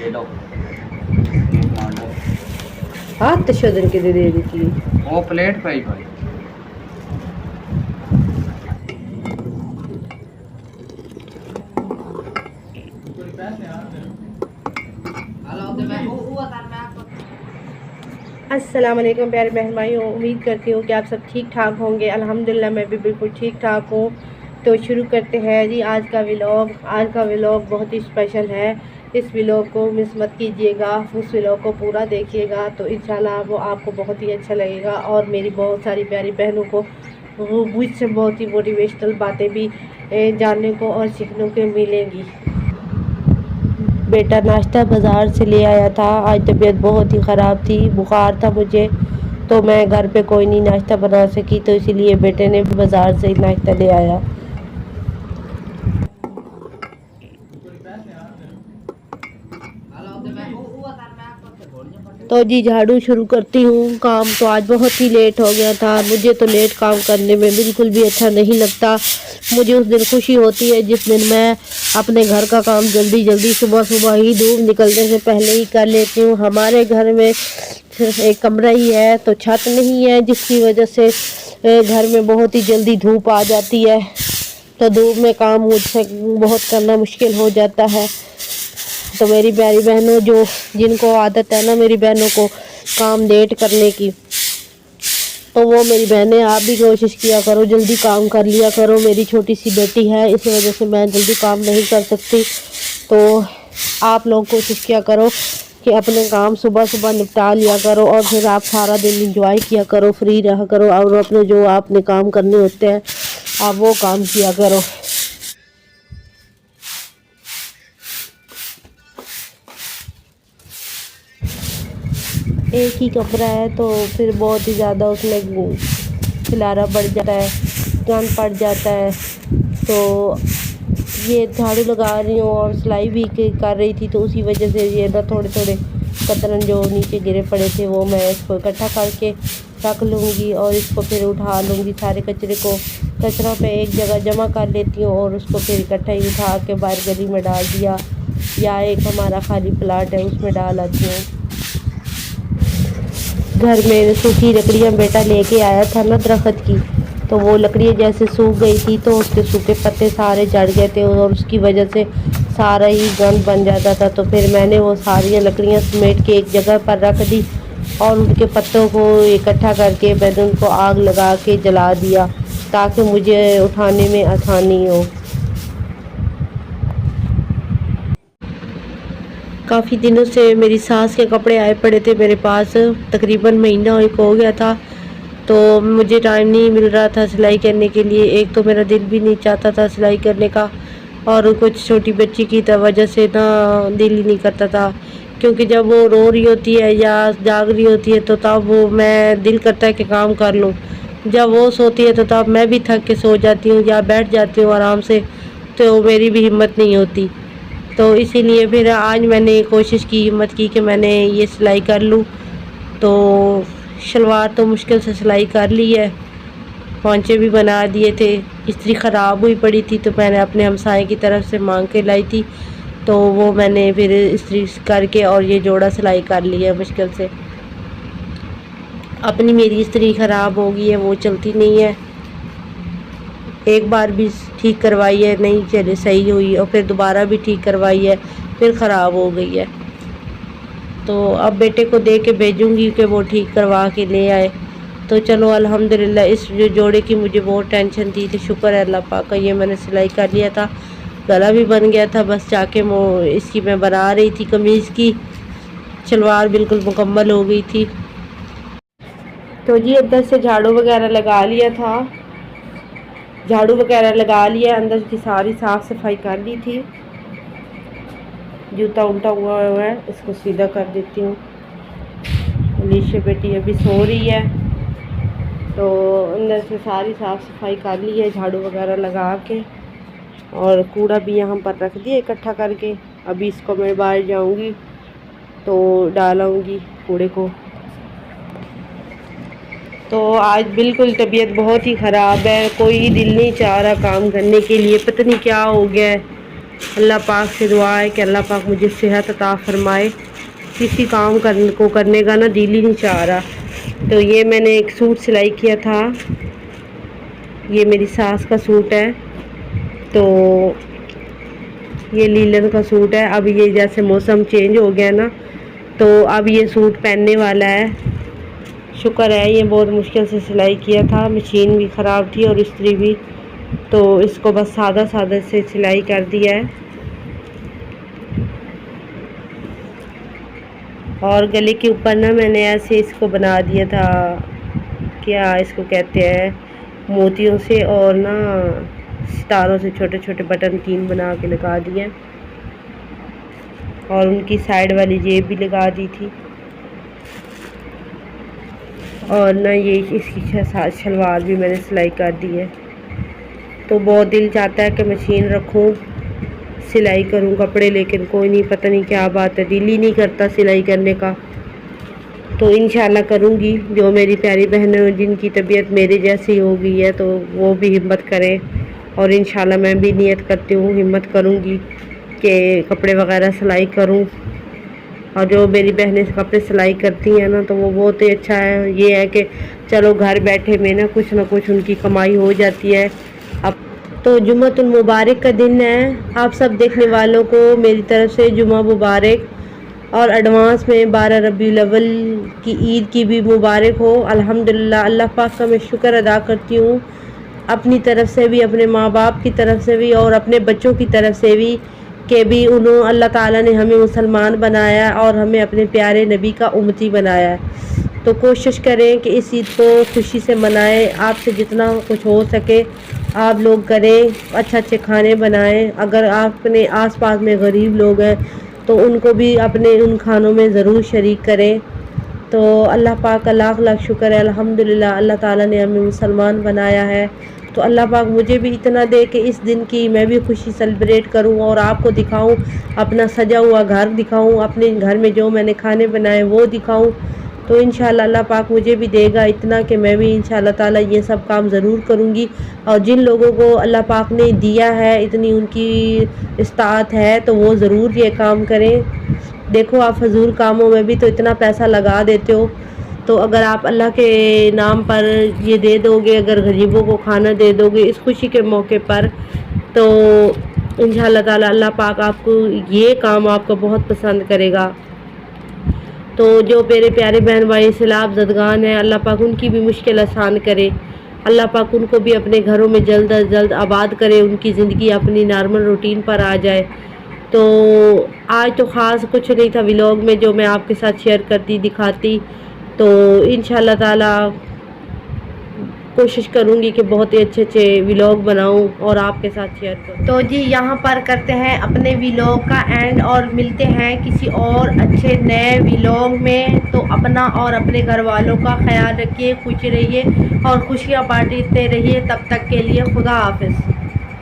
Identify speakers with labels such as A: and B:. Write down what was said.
A: ये लो एक मांडो।
B: हाथ तशदन के दे देती है।
A: वो प्लेट पे ही भाई।
B: अस्सलाम वालेकुम प्यारे बहन भाइयों, उम्मीद करती हूँ कि आप सब ठीक ठाक होंगे। अल्हम्दुलिल्लाह मैं भी बिल्कुल ठीक ठाक हूँ। तो शुरू करते हैं जी आज का व्लॉग। आज का व्लॉग बहुत ही स्पेशल है। इस व्लॉग को मिस मत कीजिएगा, उस व्लॉग को पूरा देखिएगा तो इंशाल्लाह वो आपको बहुत ही अच्छा लगेगा और मेरी बहुत सारी प्यारी बहनों को वो मुझसे बहुत ही मोटिवेशनल बातें भी जानने को और सीखने को मिलेंगी। बेटा नाश्ता बाज़ार से ले आया था। आज तबीयत बहुत ही ख़राब थी, बुखार था मुझे, तो मैं घर पे कोई नहीं नाश्ता बना सकी, तो इसीलिए बेटे ने बाज़ार से ही नाश्ता ले आया। तो जी झाड़ू शुरू करती हूँ काम। तो आज बहुत ही लेट हो गया था। मुझे तो लेट काम करने में बिल्कुल भी अच्छा नहीं लगता। मुझे उस दिन खुशी होती है जिस दिन मैं अपने घर का काम जल्दी जल्दी सुबह सुबह ही धूप निकलने से पहले ही कर लेती हूँ। हमारे घर में सिर्फ एक कमरा ही है, तो छत नहीं है, जिसकी वजह से घर में बहुत ही जल्दी धूप आ जाती है। तो धूप में काम मुझसे बहुत करना मुश्किल हो जाता है। तो मेरी प्यारी बहनों जिनको आदत है ना मेरी बहनों को काम लेट करने की, तो वो मेरी बहनें आप भी कोशिश किया करो, जल्दी काम कर लिया करो। मेरी छोटी सी बेटी है, इस वजह से मैं जल्दी काम नहीं कर सकती। तो आप लोग कोशिश किया करो कि अपने काम सुबह सुबह निपटा लिया करो और फिर आप सारा दिन एंजॉय किया करो, फ्री रहा करो और अपने जो आपने काम करने होते हैं आप वो काम किया करो। एक ही कमरा है तो फिर बहुत ही ज़्यादा उसमें खिलारा पड़ जाता है, गंद पड़ जाता है। तो ये झाड़ू लगा रही हूँ और सिलाई भी कर रही थी, तो उसी वजह से ये ना थोड़े थोड़े कतरन जो नीचे गिरे पड़े थे वो मैं इसको इकट्ठा करके रख लूँगी और इसको फिर उठा लूँगी। सारे कचरे को कचरा पे एक जगह जमा कर लेती हूँ और उसको फिर इकट्ठा ही उठा के बाहर गली में डाल दिया, या एक हमारा खाली प्लाट है उसमें डाल आती हूँ। घर में सूखी लकड़ियाँ बेटा लेके आया था ना दरख्त की, तो वो लकड़ियाँ जैसे सूख गई थी तो उसके सूखे पत्ते सारे झड़ गए थे और उसकी वजह से सारा ही गंद बन जाता था। तो फिर मैंने वो सारी लकड़ियाँ समेट के एक जगह पर रख दी और उनके पत्तों को इकट्ठा करके मैंने उनको आग लगा के जला दिया ताकि मुझे उठाने में आसानी हो। काफ़ी दिनों से मेरी सास के कपड़े आए पड़े थे मेरे पास, तकरीबन महीना एक हो गया था, तो मुझे टाइम नहीं मिल रहा था सिलाई करने के लिए। एक तो मेरा दिल भी नहीं चाहता था सिलाई करने का और कुछ छोटी बच्ची की वजह से ना दिल ही नहीं करता था, क्योंकि जब वो रो रही होती है या जाग रही होती है तो तब वो मैं दिल करता है कि काम कर लूँ। जब वो सोती है तो तब मैं भी थक के सो जाती हूँ या बैठ जाती हूँ आराम से, तो मेरी भी हिम्मत नहीं होती। तो इसीलिए फिर आज मैंने कोशिश की, हिम्मत की कि मैंने ये सिलाई कर लूँ। तो शलवार तो मुश्किल से सिलाई कर ली है, पौंचे भी बना दिए थे। इस्त्री ख़राब हुई पड़ी थी तो मैंने अपने हमसाए की तरफ से मांग के लाई थी, तो वो मैंने फिर इस्त्री करके और ये जोड़ा सिलाई कर लिया है मुश्किल से। अपनी मेरी इस्त्री ख़राब हो गई है, वो चलती नहीं है। एक बार भी ठीक करवाई है, नहीं चले सही हुई, और फिर दोबारा भी ठीक करवाई है, फिर ख़राब हो गई है। तो अब बेटे को दे के भेजूँगी कि वो ठीक करवा के ले आए। तो चलो अल्हम्दुलिल्लाह, इस जोड़े की मुझे बहुत टेंशन थी, तो शुक्र है अल्लाह पाक का, ये मैंने सिलाई कर लिया था, गला भी बन गया था। बस जाके इसकी मैं बना रही थी कमीज़ की, शलवार बिल्कुल मुकम्मल हो गई थी। तो जी अंदर से झाड़ू वगैरह लगा लिया था, झाड़ू वगैरह लगा लिया, अंदर की सारी साफ़ सफाई कर ली थी। जूता उल्टा हुआ है, इसको सीधा कर देती हूँ। अलीशा बेटी अभी सो रही है, तो अंदर से सारी साफ़ सफाई कर ली है झाड़ू वगैरह लगा के, और कूड़ा भी यहाँ पर रख दिया इकट्ठा करके। अभी इसको मैं बाहर जाऊँगी तो डालूँगी कूड़े को। तो आज बिल्कुल तबीयत बहुत ही ख़राब है, कोई दिल नहीं चाह रहा काम करने के लिए, पता नहीं क्या हो गया है। اللہ پاک سے دعا ہے کہ اللہ پاک مجھے صحت عطا فرمائے. کسی کام کرنے کا نا دل ہی نہیں چاہ رہا. تو یہ میں نے ایک سوٹ سلائی کیا تھا، یہ میری ساس کا سوٹ ہے. تو یہ لیلن کا سوٹ ہے. اب یہ جیسے موسم چینج ہو گیا نا تو اب یہ سوٹ پہننے والا ہے. شکر ہے یہ بہت مشکل سے سلائی کیا تھا، مشین بھی خراب تھی اور استری بھی، تو اس کو بس سادہ سے سلائی کر دیا ہے. اور گلے کے اوپر نا میں نے ایسے اس کو بنا دیا تھا، کیا اس کو کہتے ہیں، موتیوں سے اور نا ستاروں سے چھوٹے چھوٹے بٹن 3 بنا کے لگا دیے، اور ان کی سائیڈ والی جیب بھی لگا دی تھی. اور نہ یہ اس کی شلوار بھی میں نے سلائی کر دی ہے. تو بہت دل چاہتا ہے کہ مشین رکھوں، سلائی کروں کپڑے، لیکن کوئی نہیں، پتہ نہیں کیا بات ہے، دل ہی نہیں کرتا سلائی کرنے کا. تو انشاءاللہ کروں گی. جو میری پیاری بہنیں جن کی طبیعت میرے جیسی ہو گئی ہے تو وہ بھی ہمت کریں، اور انشاءاللہ میں بھی نیت کرتی ہوں، ہمت کروں گی کہ کپڑے وغیرہ سلائی کروں. اور جو میری بہنیں کپڑے سلائی کرتی ہیں نا تو وہ بہت ہی اچھا ہے. یہ ہے کہ چلو گھر بیٹھے میں نا کچھ نہ کچھ ان کی کمائی ہو جاتی ہے. اب تو جمعۃ المبارک کا دن ہے. آپ سب دیکھنے والوں کو میری طرف سے جمعہ مبارک، اور ایڈوانس میں 12 ربیع الاول کی عید کی بھی مبارک ہو. الحمدللہ اللہ پاک کا میں شکر ادا کرتی ہوں، اپنی طرف سے بھی، اپنے ماں باپ کی طرف سے بھی، اور اپنے بچوں کی طرف سے بھی، کہ بھی اللہ تعالیٰ نے ہمیں مسلمان بنایا اور ہمیں اپنے پیارے نبی کا امتی بنایا ہے. تو کوشش کریں کہ اس عید کو خوشی سے منائیں. آپ سے جتنا کچھ ہو سکے آپ لوگ کریں، اچھے کھانے بنائیں. اگر آپ نے آس پاس میں غریب لوگ ہیں تو ان کو بھی اپنے ان کھانوں میں ضرور شریک کریں. تو اللہ پاک کا لاکھ شکر ہے، الحمدللہ اللہ تعالیٰ نے ہمیں مسلمان بنایا ہے. تو اللہ پاک مجھے بھی اتنا دے کہ اس دن کی میں بھی خوشی سیلیبریٹ کروں اور آپ کو دکھاؤں، اپنا سجا ہوا گھر دکھاؤں، اپنے گھر میں جو میں نے کھانے بنائے وہ دکھاؤں. تو انشاءاللہ اللہ پاک مجھے بھی دے گا اتنا کہ میں بھی انشاءاللہ تعالیٰ یہ سب کام ضرور کروں گی. اور جن لوگوں کو اللہ پاک نے دیا ہے، اتنی ان کی استطاعت ہے، تو وہ ضرور یہ کام کریں. دیکھو آپ فضول کاموں میں بھی تو اتنا پیسہ لگا دیتے ہو، تو اگر آپ اللہ کے نام پر یہ دے دو گے، اگر غریبوں کو کھانا دے دو گے اس خوشی کے موقع پر، تو انشاءاللہ تعالیٰ اللہ پاک آپ کو یہ کام آپ کو بہت پسند کرے گا. تو جو میرے پیارے بہن بھائی سیلاب زدگان ہیں، اللہ پاک ان کی بھی مشکل آسان کرے. اللہ پاک ان کو بھی اپنے گھروں میں جلد از جلد آباد کرے، ان کی زندگی اپنی نارمل روٹین پر آ جائے. تو آج تو خاص کچھ نہیں تھا ولاگ میں جو میں آپ کے ساتھ شیئر کرتی دکھاتی. تو انشاءاللہ تعالیٰ کوشش کروں گی کہ بہت ہی اچھے ولاگ بناؤں اور آپ کے ساتھ شیئر کروں. تو جی یہاں پر کرتے ہیں اپنے ولاگ کا اینڈ، اور ملتے ہیں کسی اور اچھے نئے ولاگ میں. تو اپنا اور اپنے گھر والوں کا خیال رکھیے، خوش رہیے اور خوشیاں بانٹتے رہیے. تب تک کے لیے خدا حافظ.